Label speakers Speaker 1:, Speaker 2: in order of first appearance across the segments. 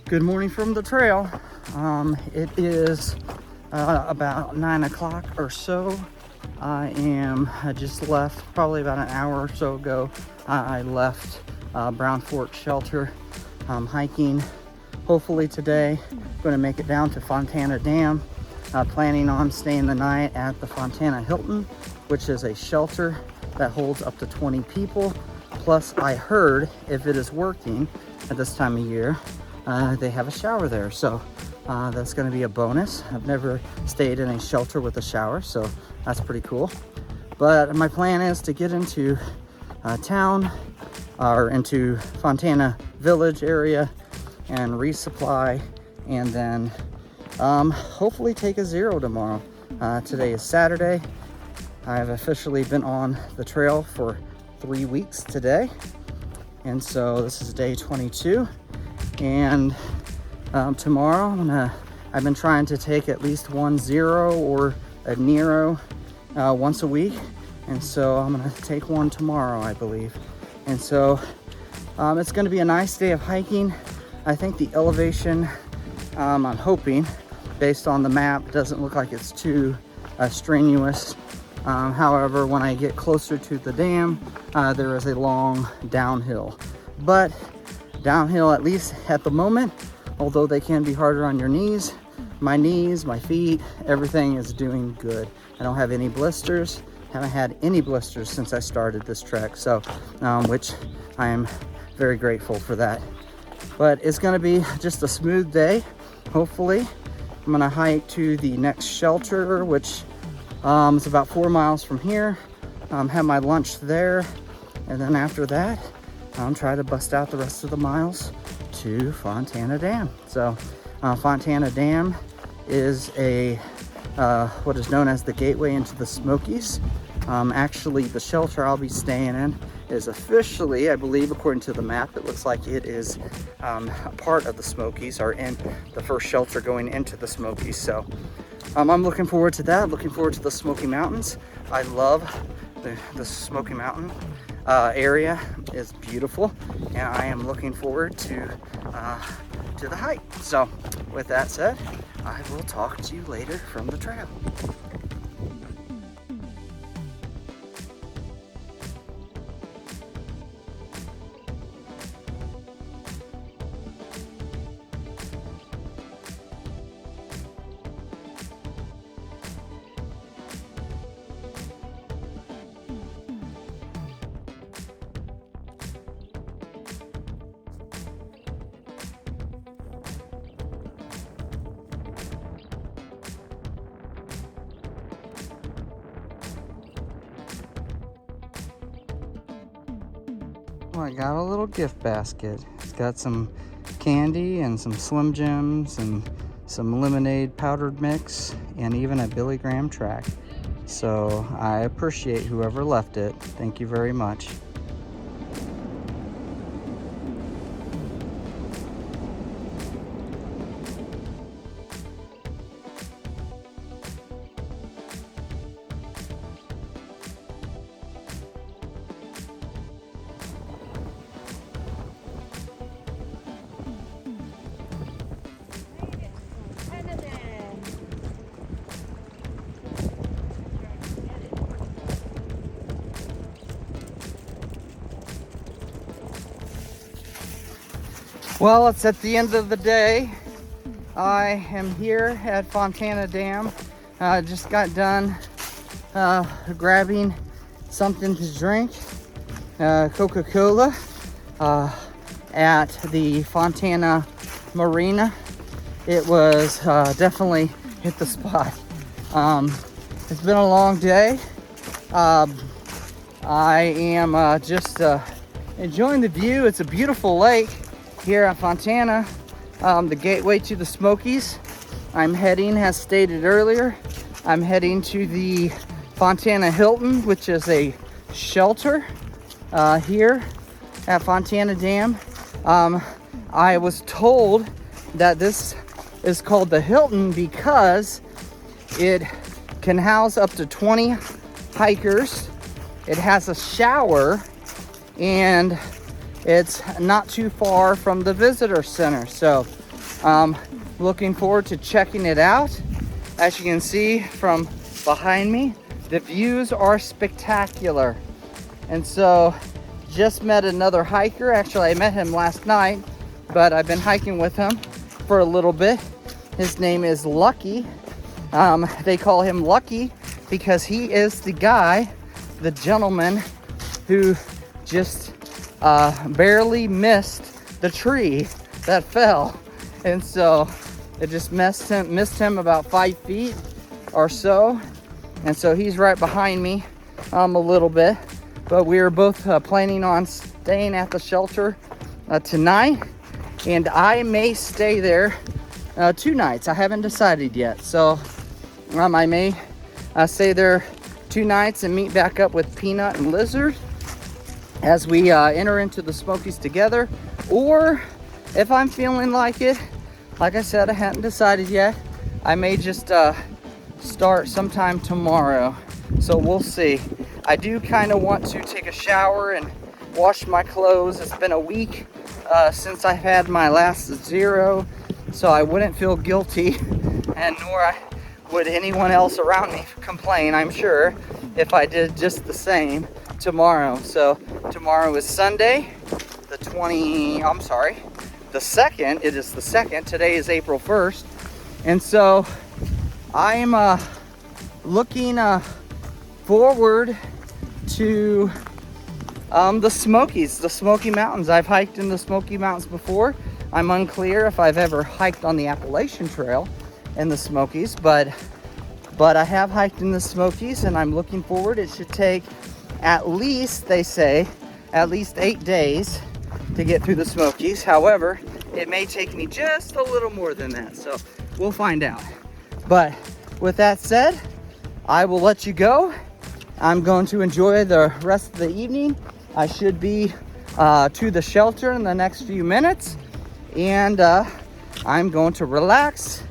Speaker 1: Good morning from the trail. It is about 9 o'clock or so. I just left probably about an hour or so ago. I left Brown Fork Shelter hiking. Hopefully today, going to make it down to Fontana Dam. Planning on staying the night at the Fontana Hilton, which is a shelter that holds up to 20 people. Plus, I heard if it is working at this time of year, they have a shower there. So that's going to be a bonus. I've never stayed in a shelter with a shower, so that's pretty cool. But my plan is to get into town or into Fontana Village area and resupply, and then hopefully take a zero tomorrow. Today is Saturday. I've officially been on the trail for 3 weeks today, and so this is day 22. And tomorrow I've been trying to take at least one zero or a Nero once a week, and so I'm gonna take one tomorrow, I believe. And so it's gonna be a nice day of hiking. I think the elevation, I'm hoping, based on the map, doesn't look like it's too strenuous. However, when I get closer to the dam, there is a long downhill. But downhill, at least at the moment, although they can be harder on your knees, my feet, everything is doing good. I don't have any blisters. Haven't had any blisters since I started this trek, so which I am very grateful for that. But it's gonna be just a smooth day, hopefully. I'm gonna hike to the next shelter, which is about 4 miles from here. Have my lunch there, and then after that, try to bust out the rest of the miles to Fontana Dam. So Fontana Dam is what is known as the gateway into the Smokies. Actually, the shelter I'll be staying in is officially, I believe, according to the map, it looks like it is a part of the Smokies, or in the first shelter going into the Smokies. So I'm looking forward to that. Looking forward to the Smoky Mountains. I love the Smoky Mountain area. Is beautiful, and I am looking forward to the hike. So with that said, I will talk to you later from the trail. Well, I got a little gift basket. It's got some candy and some Slim Jims and some lemonade powdered mix and even a Billy Graham track. So I appreciate whoever left it. Thank you very much. Well, it's at the end of the day. I am here at Fontana Dam. Just got done grabbing something to drink, Coca-Cola, at the Fontana Marina. It was definitely hit the spot. It's been a long day. I am just enjoying the view. It's a beautiful lake here at Fontana, the gateway to the Smokies. I'm heading, as stated earlier, I'm heading to the Fontana Hilton, which is a shelter here at Fontana Dam. I was told that this is called the Hilton because it can house up to 20 hikers. It has a shower, and it's not too far from the visitor center. So Looking forward to checking it out. As you can see from behind me, the views are spectacular. And so just met another hiker. Actually, I met him last night, but I've been hiking with him for a little bit. His name is Lucky. They call him Lucky because he is the guy, the gentleman who just barely missed the tree that fell. And so it just missed him about 5 feet or so. And so he's right behind me a little bit. But we are both planning on staying at the shelter tonight. And I may stay there 2 nights. I haven't decided yet. So I may stay there 2 nights and meet back up with Peanut and Lizard as we enter into the Smokies together. Or if I'm feeling like it, like I said, I hadn't decided yet, I may just start sometime tomorrow. So we'll see. I do kind of want to take a shower and wash my clothes. It's been a week since I've had my last zero, so I wouldn't feel guilty, and nor would anyone else around me complain, I'm sure, if I did just the same tomorrow. So tomorrow is Sunday, the 2nd. It is the 2nd. Today is April 1st. And so I'm looking forward to the Smokies, the Smoky Mountains. I've hiked in the Smoky Mountains before. I'm unclear if I've ever hiked on the Appalachian Trail in the Smokies, but I have hiked in the Smokies, and I'm looking forward. It should take at least, they say, at least 8 days to get through the Smokies. However, it may take me just a little more than that, so we'll find out. But with that said, I will let you go. I'm going to enjoy the rest of the evening. I should be to the shelter in the next few minutes, and I'm going to relax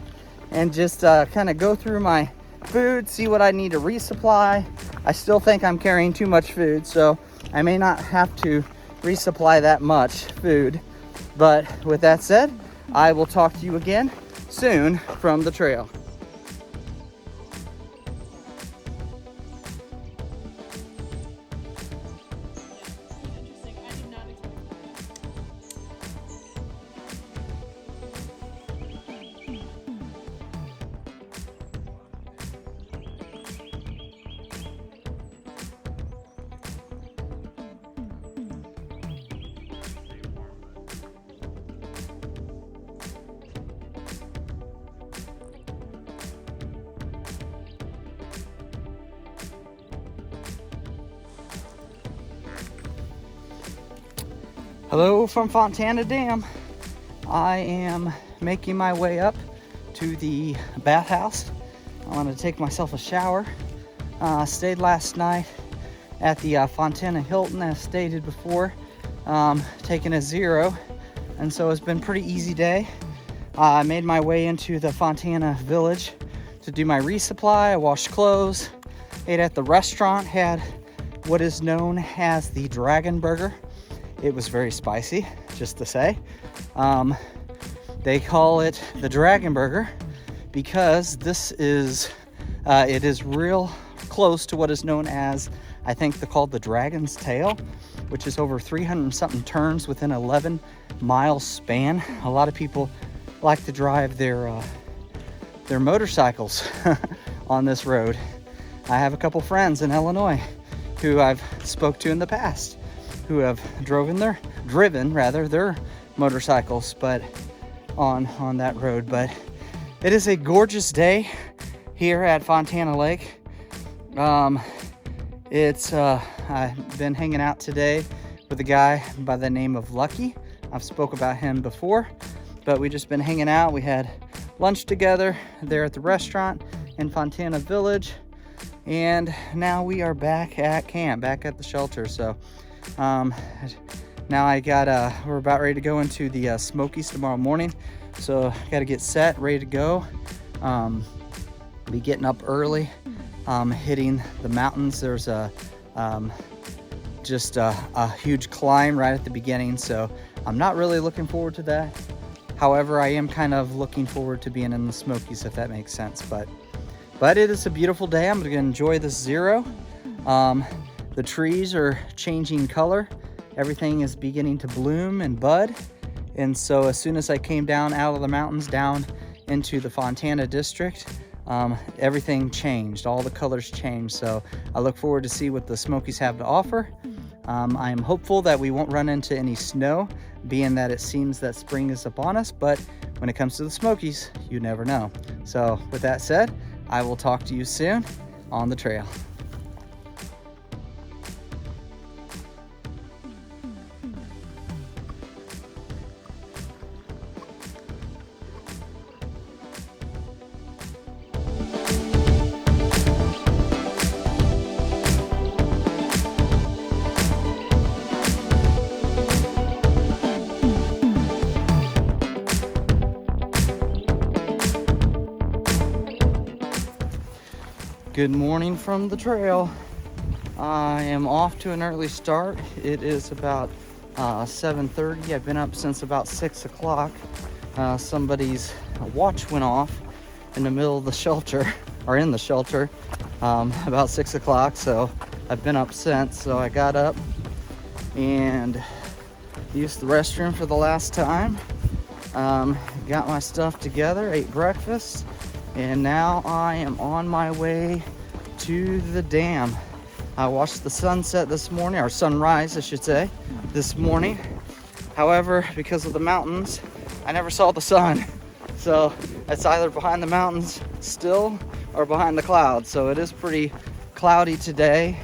Speaker 1: and just kind of go through my food, see what I need to resupply. I still think I'm carrying too much food, so I may not have to resupply that much food. But with that said, I will talk to you again soon from the trail. Hello from Fontana Dam. I am making my way up to the bathhouse. I want to take myself a shower. Stayed last night at the Fontana Hilton, as stated before, taking a zero, and so it's been a pretty easy day. I made my way into the Fontana Village to do my resupply. I washed clothes, ate at the restaurant, had what is known as the Dragon Burger. It was very spicy, just to say. They call it the Dragon Burger because this is, it is real close to what is known as, I think they're called the Dragon's Tail, which is over 300 something turns within 11 mile span. A lot of people like to drive their motorcycles on this road. I have a couple friends in Illinois who I've spoke to in the past who have driven their motorcycles, but on that road. But it is a gorgeous day here at Fontana Lake. I've been hanging out today with a guy by the name of Lucky. I've spoke about him before, but we just been hanging out. We had lunch together there at the restaurant in Fontana Village, and now we are back at camp, back at the shelter. So now we're about ready to go into the Smokies tomorrow morning, so got to get set, ready to go. Be getting up early, hitting the mountains. There's just a huge climb right at the beginning, so I'm not really looking forward to that. However, I am kind of looking forward to being in the Smokies, if that makes sense. But it is a beautiful day. I'm gonna enjoy this zero. The trees are changing color. Everything is beginning to bloom and bud. And so as soon as I came down out of the mountains down into the Fontana district, everything changed. All the colors changed. So I look forward to see what the Smokies have to offer. I am hopeful that we won't run into any snow, being that it seems that spring is upon us, but when it comes to the Smokies, you never know. So with that said, I will talk to you soon on the trail. Good morning from the trail. I am off to an early start. It is about 7:30. I've been up since about 6 o'clock. Somebody's watch went off in the middle of the shelter, or in the shelter, about 6 o'clock. So I've been up since. So I got up and used the restroom for the last time. Got my stuff together, ate breakfast, and now I am on my way to the dam. I watched the sunset this morning, or sunrise I should say, this morning. However, because of the mountains, I never saw the sun. So it's either behind the mountains still or behind the clouds. So it is pretty cloudy today.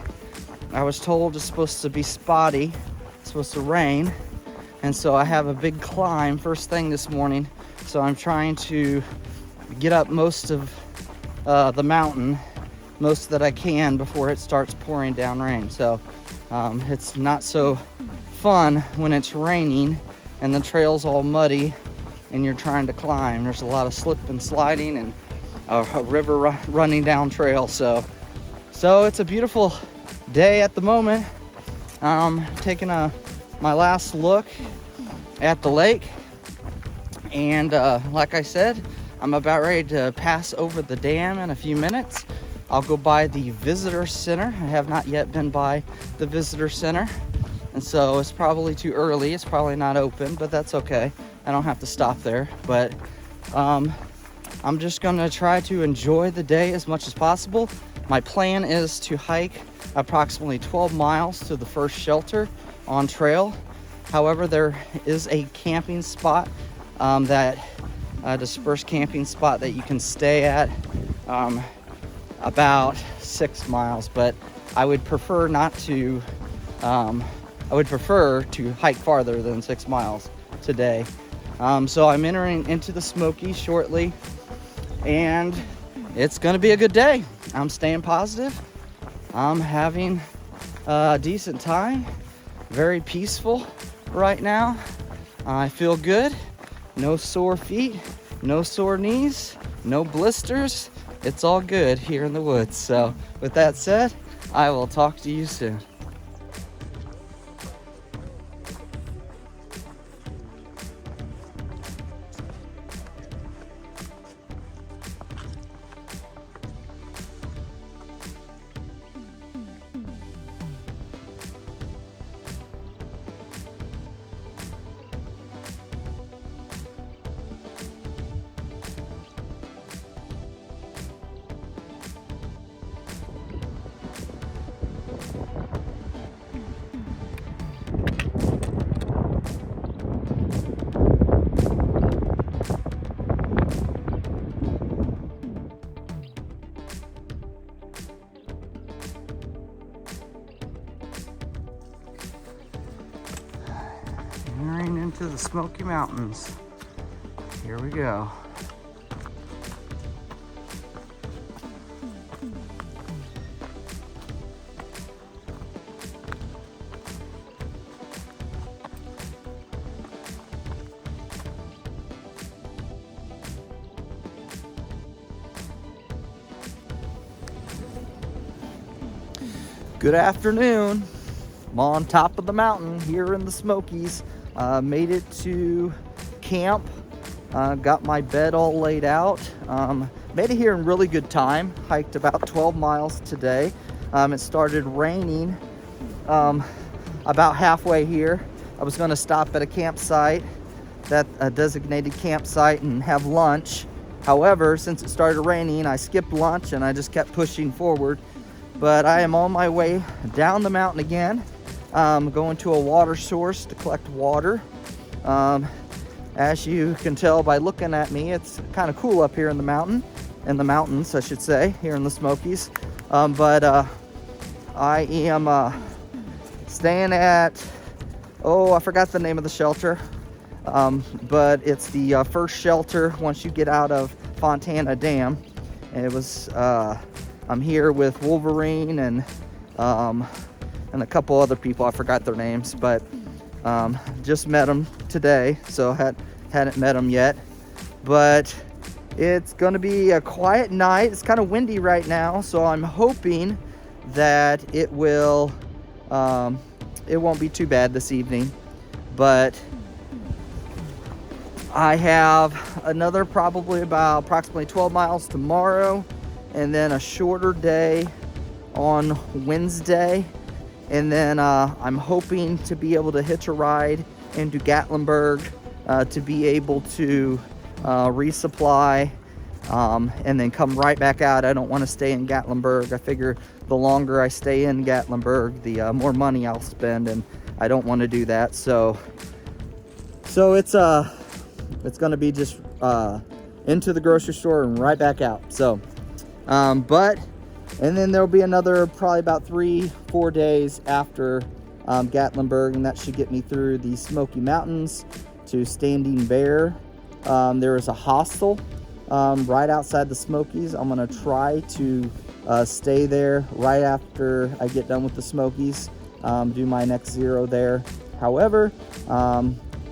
Speaker 1: I was told it's supposed to be spotty, it's supposed to rain. And so I have a big climb first thing this morning. So I'm trying to get up most of the mountain, most that I can before it starts pouring down rain. So it's not so fun when it's raining and the trail's all muddy and you're trying to climb. There's a lot of slip and sliding and a river running down trail. So it's a beautiful day at the moment. Taking my last look at the lake, and like I said, I'm about ready to pass over the dam in a few minutes. I'll go by the visitor center. I have not yet been by the visitor center, and so it's probably too early. It's probably not open, but that's okay. I don't have to stop there. But I'm just gonna try to enjoy the day as much as possible. My plan is to hike approximately 12 miles to the first shelter on trail. However, there is a camping spot, a dispersed camping spot that you can stay at about 6 miles, but I would prefer not to, I would prefer to hike farther than 6 miles today. So I'm entering into the Smokies shortly, and it's gonna be a good day. I'm staying positive. I'm having a decent time, very peaceful right now. I feel good. No sore feet, no sore knees, no blisters. It's all good here in the woods. So with that said, I will talk to you soon. Entering into the Smoky Mountains. Here we go. Good afternoon. I'm on top of the mountain here in the Smokies. Made it to camp Got my bed all laid out. Made it here in really good time. Hiked about 12 miles today. It started raining about halfway here. I was going to stop at a campsite, a designated campsite, and have lunch. However, since it started raining, I skipped lunch and I just kept pushing forward. But I am on my way down the mountain again, going to a water source to collect water. As you can tell by looking at me, it's kind of cool up here in the mountains, I should say, here in the Smokies. But I am staying at, I forgot the name of the shelter. But it's the first shelter once you get out of Fontana Dam. And it was, I'm here with Wolverine and a couple other people. I forgot their names, but just met them today, so hadn't met them yet. But it's going to be a quiet night. It's kind of windy right now, so I'm hoping that it won't be too bad this evening. But I have another approximately 12 miles tomorrow, and then a shorter day on Wednesday. And then I'm hoping to be able to hitch a ride into Gatlinburg to be able to resupply and then come right back out. I don't want to stay in Gatlinburg. I figure the longer I stay in Gatlinburg, the more money I'll spend, and I don't want to do that. So it's going to be just into the grocery store and right back out. So, and then there'll be another probably about 3-4 days after Gatlinburg, and that should get me through the Smoky Mountains to Standing Bear. There is a hostel right outside the Smokies. I'm going to try to stay there right after I get done with the Smokies, do my next zero there. However,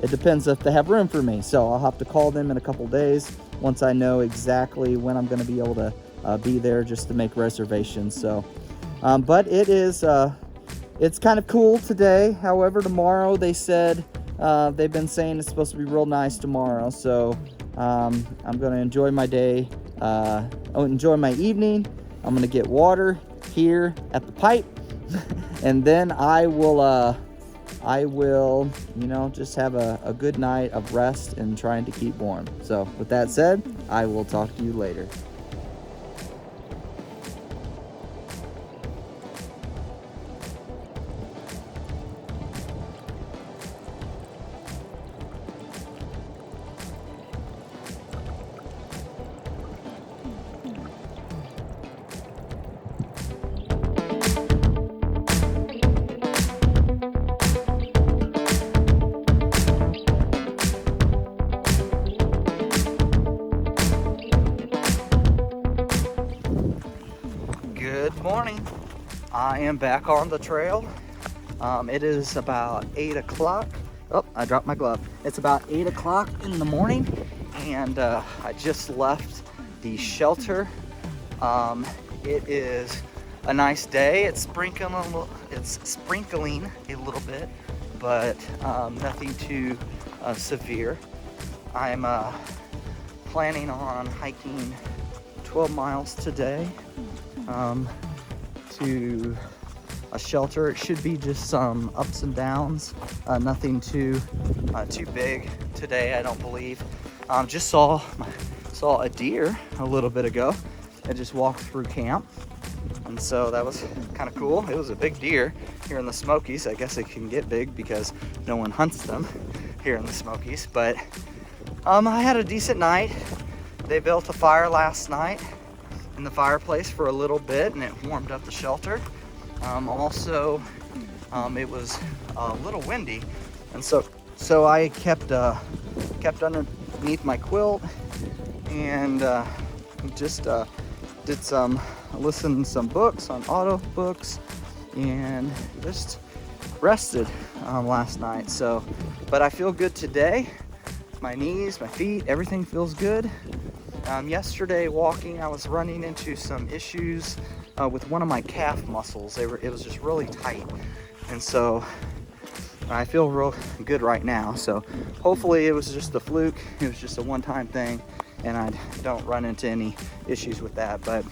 Speaker 1: it depends if they have room for me, so I'll have to call them in a couple days once I know exactly when I'm going to be able to be there, just to make reservations. So but it's kind of cool today. However, tomorrow they said they've been saying it's supposed to be real nice tomorrow, so I'm going to enjoy my day. I'll enjoy my evening. I'm going to get water here at the pipe and then I will just have a good night of rest and trying to keep warm. So with that said, I will talk to you later. Good morning. I am back on the trail. It is about 8 o'clock. Oh, I dropped my glove. It's about 8 o'clock in the morning, and I just left the shelter. It is a nice day. It's sprinkling a little bit, but nothing too severe. I'm planning on hiking 12 miles today to a shelter. It should be just some ups and downs, nothing too big today, I don't believe. Just saw a deer a little bit ago. I just walked through camp, and so that was kind of cool. It was a big deer here in the Smokies. I guess it can get big because no one hunts them here in the Smokies, but I had a decent night. They built a fire last night in the fireplace for a little bit, and it warmed up the shelter. Also, it was a little windy, and so I kept underneath my quilt and just listened to some books on auto books and just rested last night. So, but I feel good today. My knees, my feet, everything feels good. Yesterday walking, I was running into some issues with one of my calf muscles. It was just really tight, and so I feel real good right now. So hopefully it was just a fluke. It was just a one-time thing, and I don't run into any issues with that. But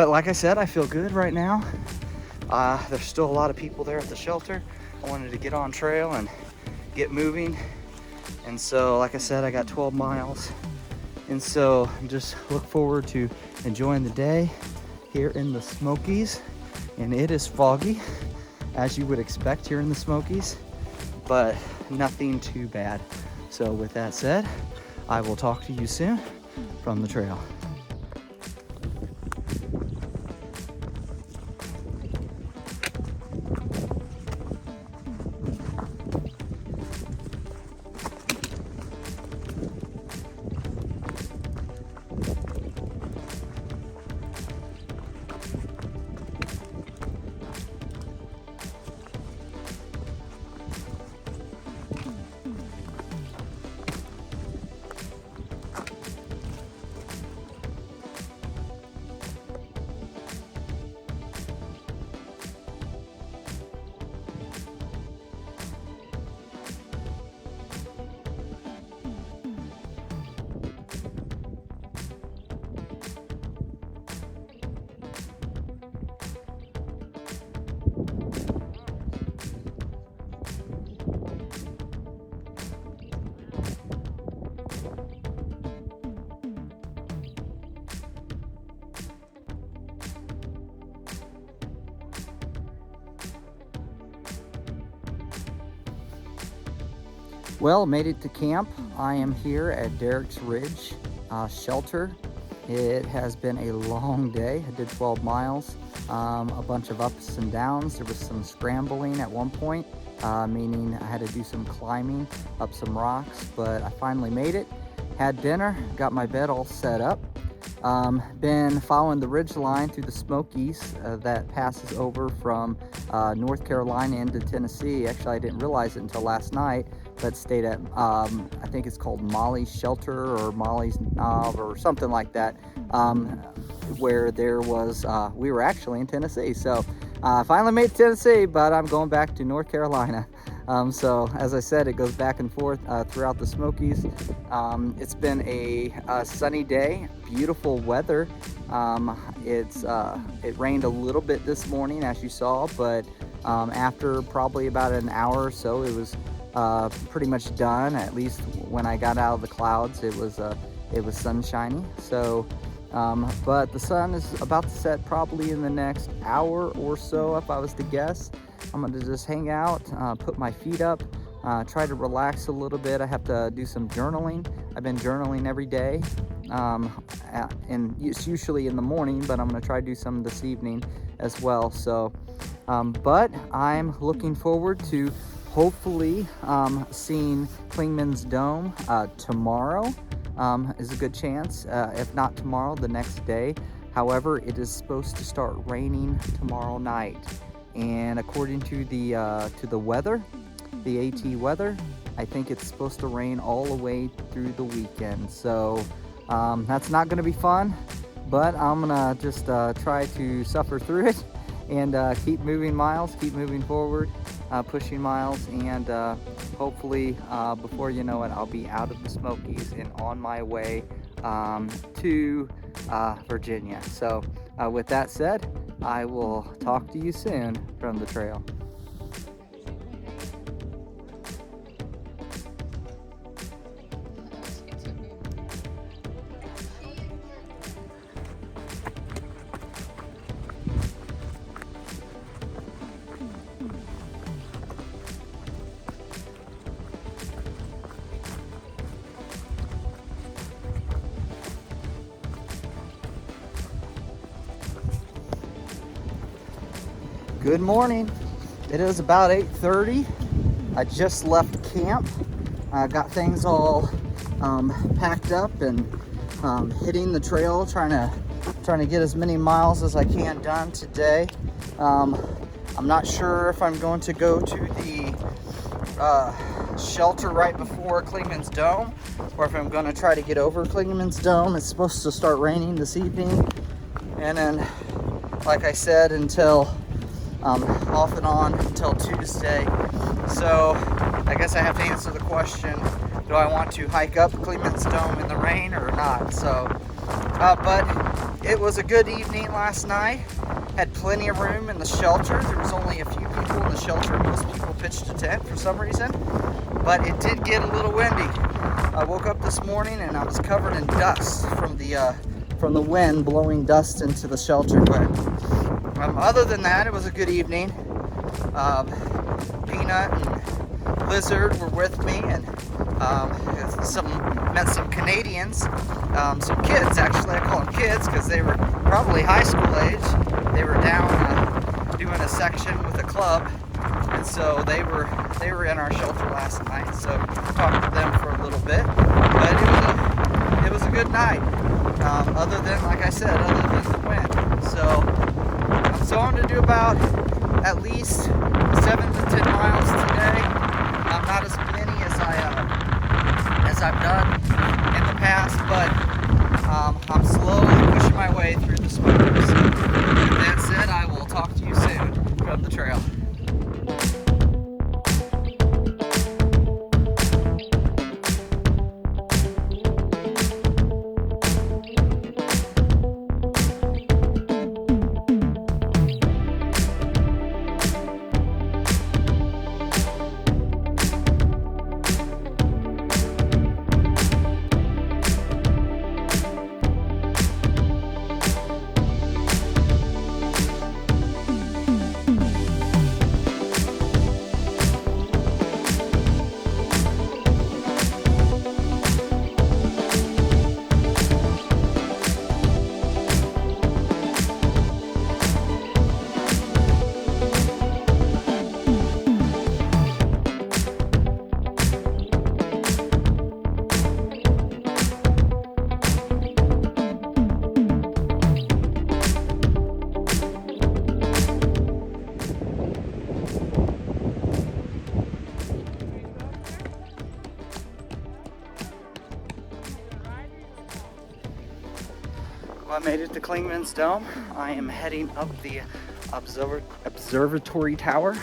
Speaker 1: like I said, I feel good right now. There's still a lot of people there at the shelter. I wanted to get on trail and get moving. And so, like I said, I got 12 miles. And so just look forward to enjoying the day here in the Smokies. And it is foggy, as you would expect here in the Smokies, but nothing too bad. So with that said, I will talk to you soon from the trail. Well, made it to camp. I am here at Derek's Ridge shelter. It has been a long day. I did 12 miles, a bunch of ups and downs. There was some scrambling at one point, meaning I had to do some climbing up some rocks, but I finally made it. Had dinner, got my bed all set up. Been following the ridge line through the Smokies that passes over from North Carolina into Tennessee. Actually, I didn't realize it until last night, but stayed at, I think it's called Molly's Shelter or Molly's Knob or something like that, where there was, we were actually in Tennessee. So I finally made it to Tennessee, but I'm going back to North Carolina. So as I said, it goes back and forth throughout the Smokies. It's been a sunny day, beautiful weather. It rained a little bit this morning, as you saw, but after probably about an hour or so, it was pretty much done. At least when I got out of the clouds, it was sunshiny. So, but the sun is about to set probably in the next hour or so, if I was to guess. I'm going to just hang out, put my feet up, try to relax a little bit. I have to do some journaling. I've been journaling every day, and it's usually in the morning, but I'm going to try to do some this evening as well. So, but I'm looking forward to hopefully seeing Clingman's Dome tomorrow. Is a good chance. If not tomorrow, the next day. However, it is supposed to start raining tomorrow night. And according to the weather, the AT weather, I think it's supposed to rain all the way through the weekend. So that's not going to be fun, but I'm going to just try to suffer through it and keep moving miles, keep moving forward, pushing miles, and hopefully before you know it, I'll be out of the Smokies and on my way to Virginia. So with that said, I will talk to you soon from the trail. Good morning. It is about 8:30. I just left camp. I got things all packed up and hitting the trail, trying to get as many miles as I can done today. I'm not sure if I'm going to go to the shelter right before Clingman's Dome, or if I'm going to try to get over Clingman's Dome. It's supposed to start raining this evening, and then, like I said, until off and on until Tuesday, So I guess I have to answer the question, do I want to hike up Clemens Dome in the rain or not? So, but it was a good evening last night. Had plenty of room in the shelter. There was only a few people in the shelter. Most people pitched a tent for some reason, but it did get a little windy. I woke up this morning and I was covered in dust from the wind blowing dust into the shelter. But other than that, it was a good evening. Peanut and Lizard were with me, and met some Canadians, some kids actually. I call them kids because they were probably high school age. They were down doing a section with a club, and so they were in our shelter last night. So talked to them for a little bit, but it was a good night. Other than, like I said, other than the wind. So I'm going to do about at least 7 to 10 miles today. Not as many as I've done in the past, but I'm slowly pushing my way through the Smokies. With that said, I will talk to you soon from the trail. I made it to Clemens Dome. I am heading up the observatory tower.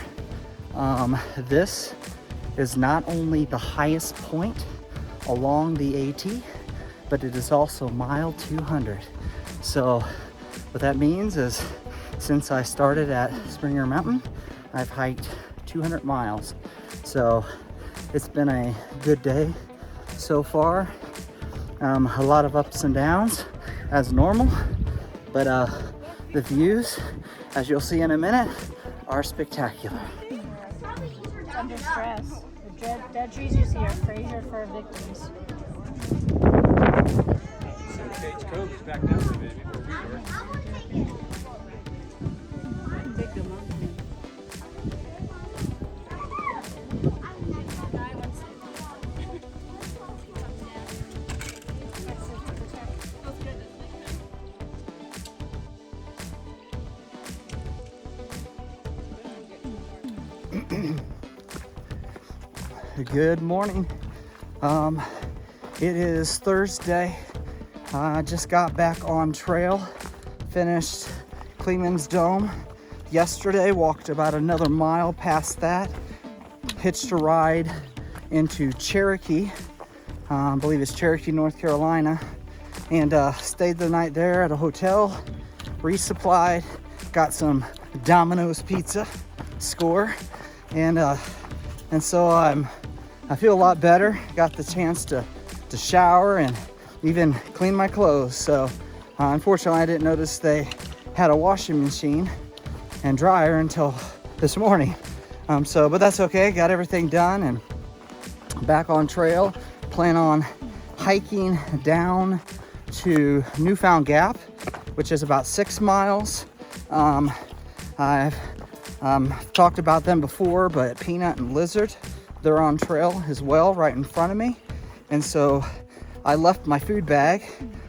Speaker 1: This is not only the highest point along the AT, but it is also mile 200. So what that means is, since I started at Springer Mountain, I've hiked 200 miles. So it's been a good day so far. A lot of ups and downs as normal, but the views, as you'll see in a minute, are spectacular.
Speaker 2: It's under stress. The dead trees you see are Fraser fir victims.
Speaker 3: Cage Cove is back down there, baby, where we were.
Speaker 2: Pick them up.
Speaker 1: Good morning. It is Thursday. I just got back on trail, finished Clemens Dome yesterday, walked about another mile past that, hitched a ride into Cherokee, I believe it's Cherokee, North Carolina, and stayed the night there at a hotel, resupplied, got some Domino's pizza, score, and so I feel a lot better. Got the chance to shower and even clean my clothes. So unfortunately I didn't notice they had a washing machine and dryer until this morning. But that's okay. Got everything done and back on trail. Plan on hiking down to Newfound Gap, which is about 6 miles. I've talked about them before, but Peanut and Lizard, they're on trail as well, right in front of me. And so I left my food bag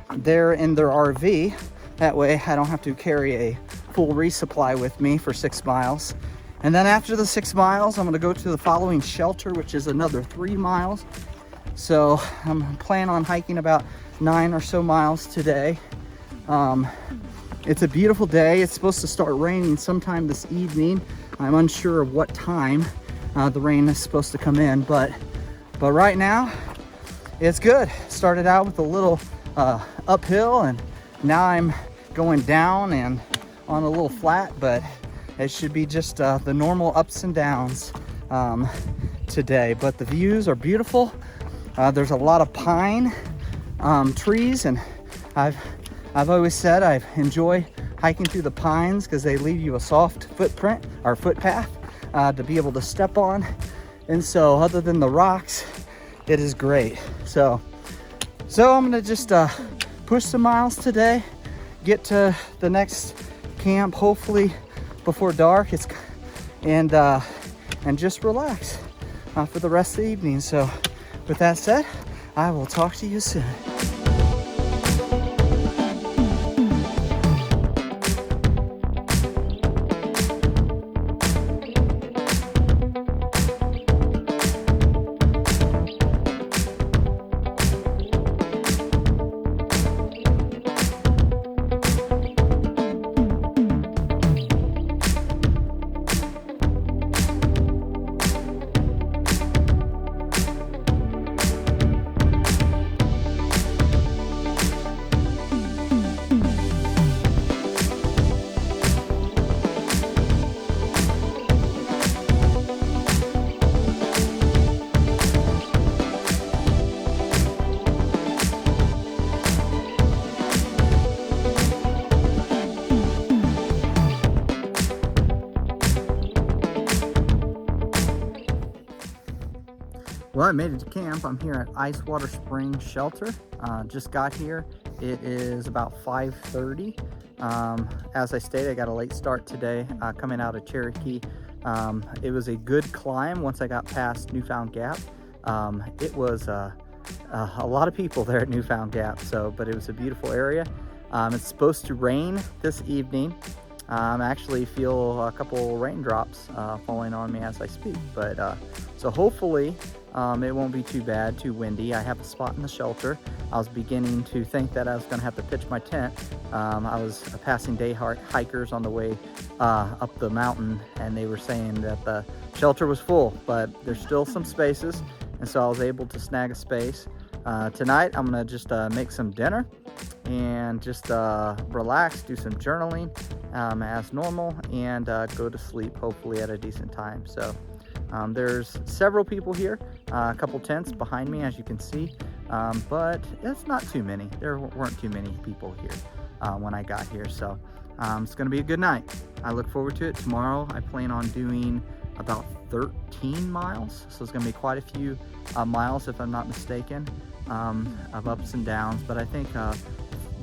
Speaker 1: there in their RV. That way I don't have to carry a full resupply with me for 6 miles. And then after the 6 miles, I'm gonna go to the following shelter, which is another 3 miles. So I'm planning on hiking about 9 or so miles today. It's a beautiful day. It's supposed to start raining sometime this evening. I'm unsure of what time. The rain is supposed to come in, but right now it's good. Started out with a little uphill, and now I'm going down and on a little flat, but it should be just the normal ups and downs today. But the views are beautiful. There's a lot of pine trees, and I've always said I enjoy hiking through the pines because they leave you a soft footprint or footpath to be able to step on. And so other than the rocks, it is great. So I'm gonna just push some miles today, get to the next camp hopefully before dark, and just relax for the rest of the evening. So with that said, I will talk to you soon. Well, I made it to camp. I'm here at Ice Water Spring Shelter. Just got here. It is about 5:30. As I stated, I got a late start today coming out of Cherokee. It was a good climb once I got past Newfound Gap. It was a lot of people there at Newfound Gap, but it was a beautiful area. It's supposed to rain this evening. I actually feel a couple raindrops falling on me as I speak, but so hopefully it won't be too bad, too windy. I have a spot in the shelter. I was beginning to think that I was going to have to pitch my tent. I was passing day hikers on the way up the mountain, and they were saying that the shelter was full, but there's still some spaces, and so I was able to snag a space. Tonight I'm going to just make some dinner and just relax, do some journaling as normal, and go to sleep hopefully at a decent time. So there's several people here, a couple tents behind me as you can see, but it's not too many. There weren't too many people here when I got here, so it's gonna be a good night. I look forward to it. Tomorrow I plan on doing about 13 miles, so it's gonna be quite a few miles if I'm not mistaken, of ups and downs, but I think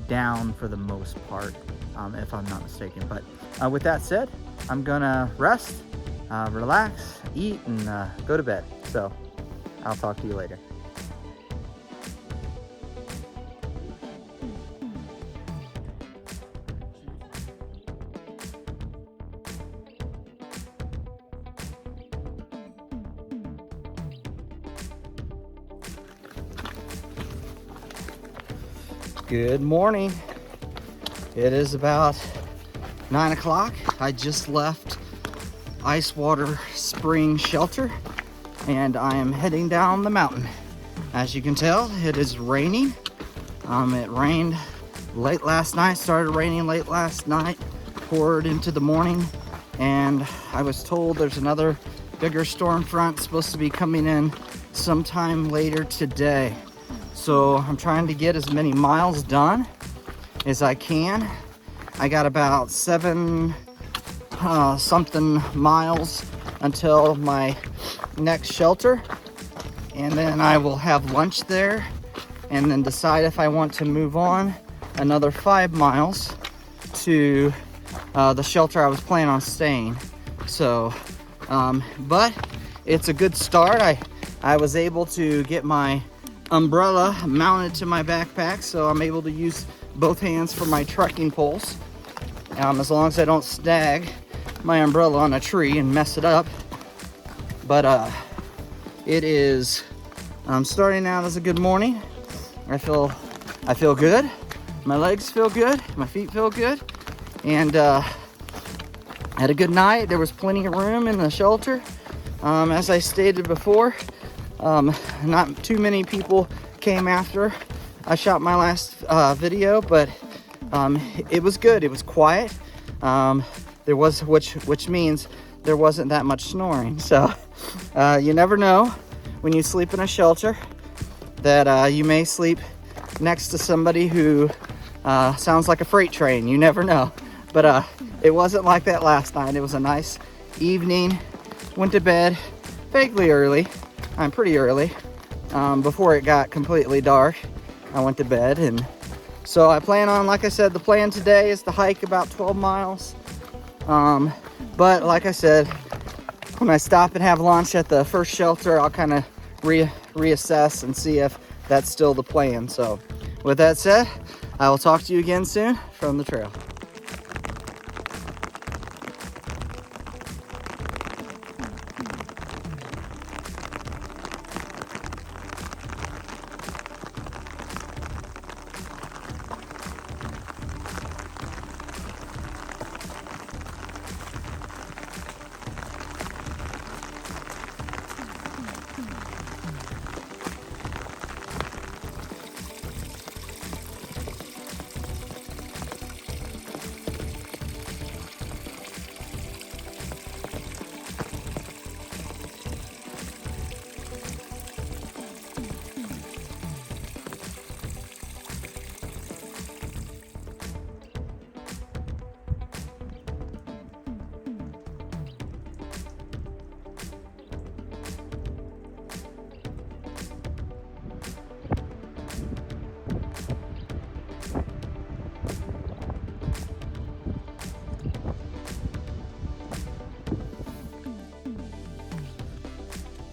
Speaker 1: down for the most part, if I'm not mistaken. But with that said, I'm gonna rest, relax, eat, and go to bed. So I'll talk to you later. Good morning. It is about 9 o'clock. I just left Ice Water Spring Shelter, and I am heading down the mountain. As you can tell, it is raining. It rained late last night, started raining late last night, poured into the morning, and I was told there's another bigger storm front supposed to be coming in sometime later today. So I'm trying to get as many miles done as I can. I got about 7 something miles until my next shelter, and then I will have lunch there and then decide if I want to move on another 5 miles to the shelter I was planning on staying. So but it's a good start. I was able to get my umbrella mounted to my backpack, so I'm able to use both hands for my trekking poles, as long as I don't snag my umbrella on a tree and mess it up. But it is starting out as a good morning. I feel good. My legs feel good. My feet feel good. And had a good night. There was plenty of room in the shelter. As I stated before, not too many people came after I shot my last video, but it was good. It was quiet. There was, which means there wasn't that much snoring. So you never know when you sleep in a shelter that you may sleep next to somebody who sounds like a freight train. You never know. But it wasn't like that last night. It was a nice evening. Went to bed vaguely early. I'm pretty early. Before it got completely dark, I went to bed. And so I plan on, like I said, the plan today is to hike about 12 miles. But like I said, when I stop and have lunch at the first shelter, I'll kind of reassess and see if that's still the plan. So with that said, I will talk to you again soon from the trail.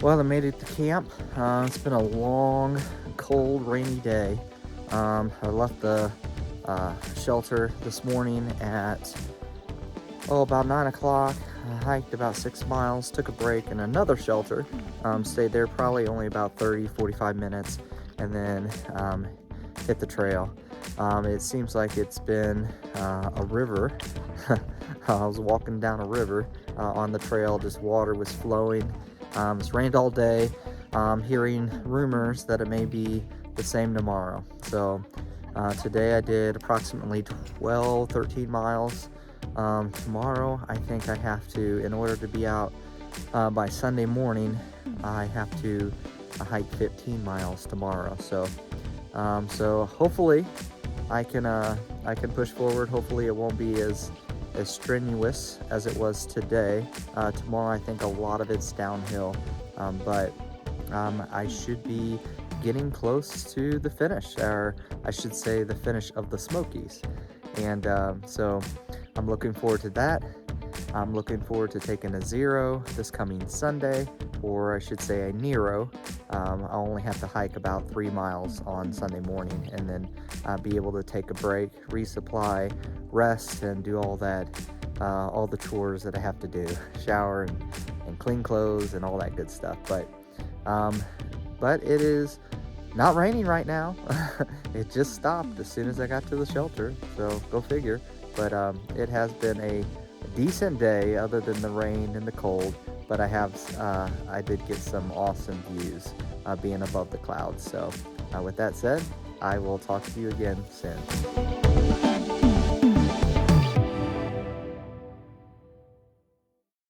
Speaker 1: Well, I made it to camp. It's been a long, cold, rainy day. I left the shelter this morning at about 9 o'clock. I hiked about 6 miles, took a break in another shelter, stayed there probably only about 30-45 minutes, and then hit the trail. It seems like it's been a river. I was walking down a river on the trail, just water was flowing. It's rained all day. Hearing rumors that it may be the same tomorrow. So today I did approximately 13 miles. Tomorrow I think I have to, in order to be out by Sunday morning, I have to hike 15 miles tomorrow. So hopefully I can push forward. Hopefully it won't be as strenuous as it was today. Tomorrow I think a lot of it's downhill, but I should be getting close to the finish, or I should say the finish of the Smokies. And so I'm looking forward to that. I'm looking forward to taking a zero this coming Sunday, or I should say a Nero. I'll only have to hike about 3 miles on Sunday morning, and then be able to take a break, resupply, rest, and do all that, all the chores that I have to do, shower and clean clothes and all that good stuff. But it is not raining right now. It just stopped as soon as I got to the shelter, so go figure. But it has been a decent day other than the rain and the cold. But I did get some awesome views being above the clouds. So with that said, I will talk to you again soon.